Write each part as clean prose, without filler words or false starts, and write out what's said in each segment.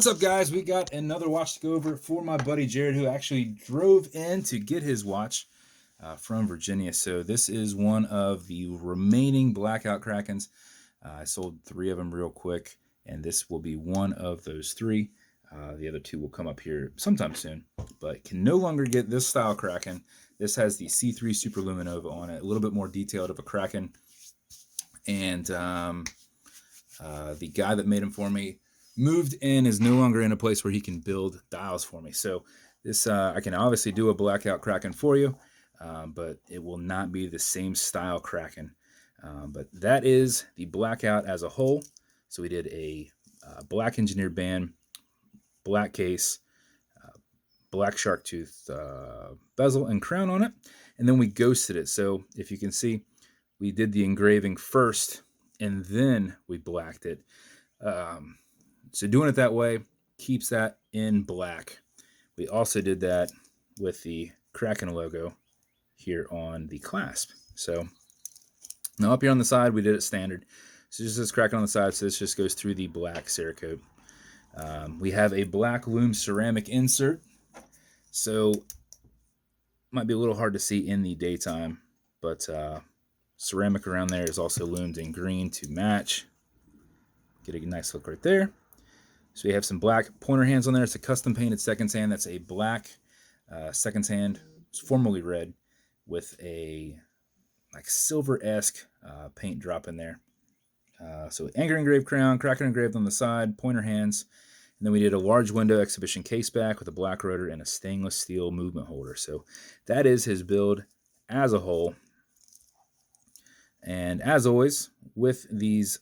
What's up, guys? We got another watch to go over for my buddy Jared, who actually drove in to get his watch from Virginia. So this is one of the remaining Blackout Krakens. I sold 3 of them real quick, and this will be one of those 3. The other 2 will come up here sometime soon, but can no longer get this style Kraken. This has the C3 Super Luminova on it, a little bit more detailed of a Kraken. And the guy that made him for me moved in, is no longer in a place where he can build dials for me. So this I can obviously do a Blackout Kraken for you, but it will not be the same style Kraken. But that is the Blackout as a whole. So we did a black engineered band, black case, black shark tooth bezel and crown on it, and then we ghosted it. So if you can see, we did the engraving first and then we blacked it. So doing it that way keeps that in black. We also did that with the Kraken logo here on the clasp. So now up here on the side, we did it standard. So just this Kraken on the side, so this just goes through the black cerakote. We have a black lumed ceramic insert. So might be a little hard to see in the daytime, but ceramic around there is also lumed in green to match. Get a nice look right there. So we have some black pointer hands on there. It's a custom painted seconds hand. That's a black seconds hand. It's formerly red with a like silver-esque paint drop in there. So anchor engraved crown, Kraken engraved on the side, pointer hands. And then we did a large window exhibition caseback with a black rotor and a stainless steel movement holder. So that is his build as a whole. And as always, with these,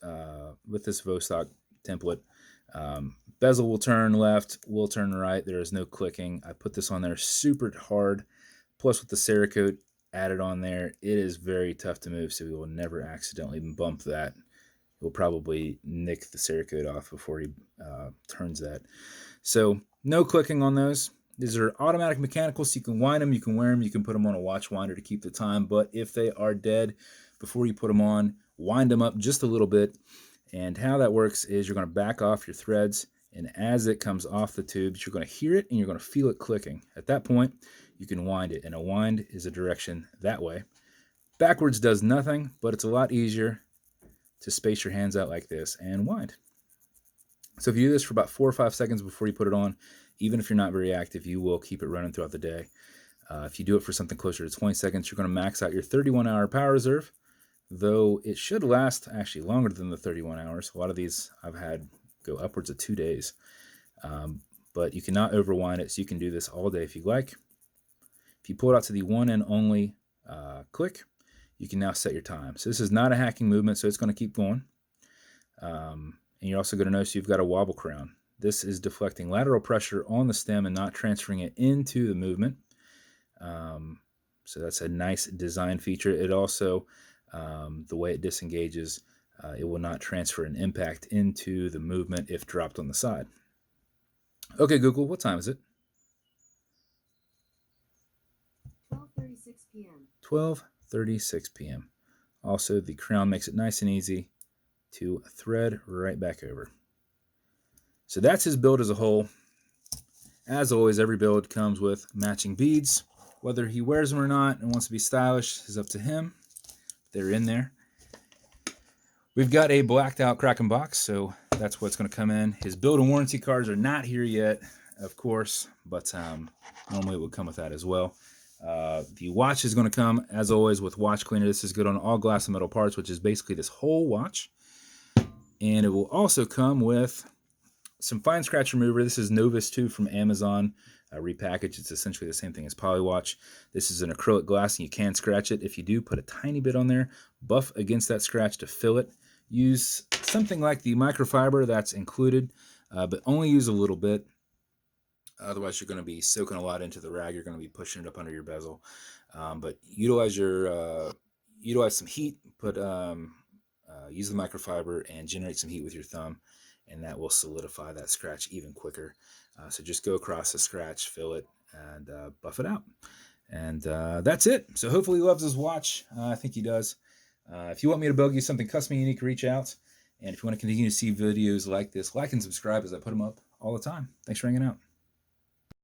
with this Vostok template, bezel will turn left, will turn right. There is no clicking. I put this on there super hard. Plus with the cerakote added on there, it is very tough to move, so we will never accidentally bump that. We'll probably nick the cerakote off before he turns that. So no clicking on those. These are automatic mechanical, so you can wind them, you can wear them, you can put them on a watch winder to keep the time. But if they are dead, before you put them on, wind them up just a little bit. And how that works is you're going to back off your threads, and as it comes off the tubes, you're going to hear it and you're going to feel it clicking. At that point, you can wind it, and a wind is a direction that way. Backwards does nothing, but it's a lot easier to space your hands out like this and wind. So if you do this for about 4 or 5 seconds before you put it on, even if you're not very active, you will keep it running throughout the day. If you do it for something closer to 20 seconds, you're going to max out your 31-hour power reserve, though it should last actually longer than the 31 hours. A lot of these I've had go upwards of 2 days. But you cannot overwind it, so you can do this all day if you like. If you pull it out to the one and only click, you can now set your time. So this is not a hacking movement, so it's going to keep going. And you're also going to notice you've got a wobble crown. This is deflecting lateral pressure on the stem and not transferring it into the movement. So that's a nice design feature. It also, the way it disengages, it will not transfer an impact into the movement if dropped on the side. Okay, Google, what time is it? 12:36 p.m. 12:36 p.m. Also, the crown makes it nice and easy to thread right back over. So that's his build as a whole. As always, every build comes with matching beads. Whether he wears them or not and wants to be stylish is up to him. They're in there. We've got a blacked out Kraken box, so that's what's going to come in. His build and warranty cards are not here yet, of course, but normally it would come with that as well. The watch is going to come, as always, with watch cleaner. This is good on all glass and metal parts, which is basically this whole watch. And it will also come with some fine scratch remover. This is Novus 2 from Amazon, repackaged. It's essentially the same thing as Polywatch. This is an acrylic glass, and you can scratch it. If you do, put a tiny bit on there, buff against that scratch to fill it. Use something like the microfiber that's included, but only use a little bit. Otherwise, you're going to be soaking a lot into the rag. You're going to be pushing it up under your bezel. But utilize some heat. Use the microfiber and generate some heat with your thumb, and that will solidify that scratch even quicker. So just go across the scratch, fill it, and buff it out. And that's it. So hopefully he loves his watch. I think he does. If you want me to build you something custom and unique, reach out. And if you want to continue to see videos like this, like and subscribe as I put them up all the time. Thanks for hanging out.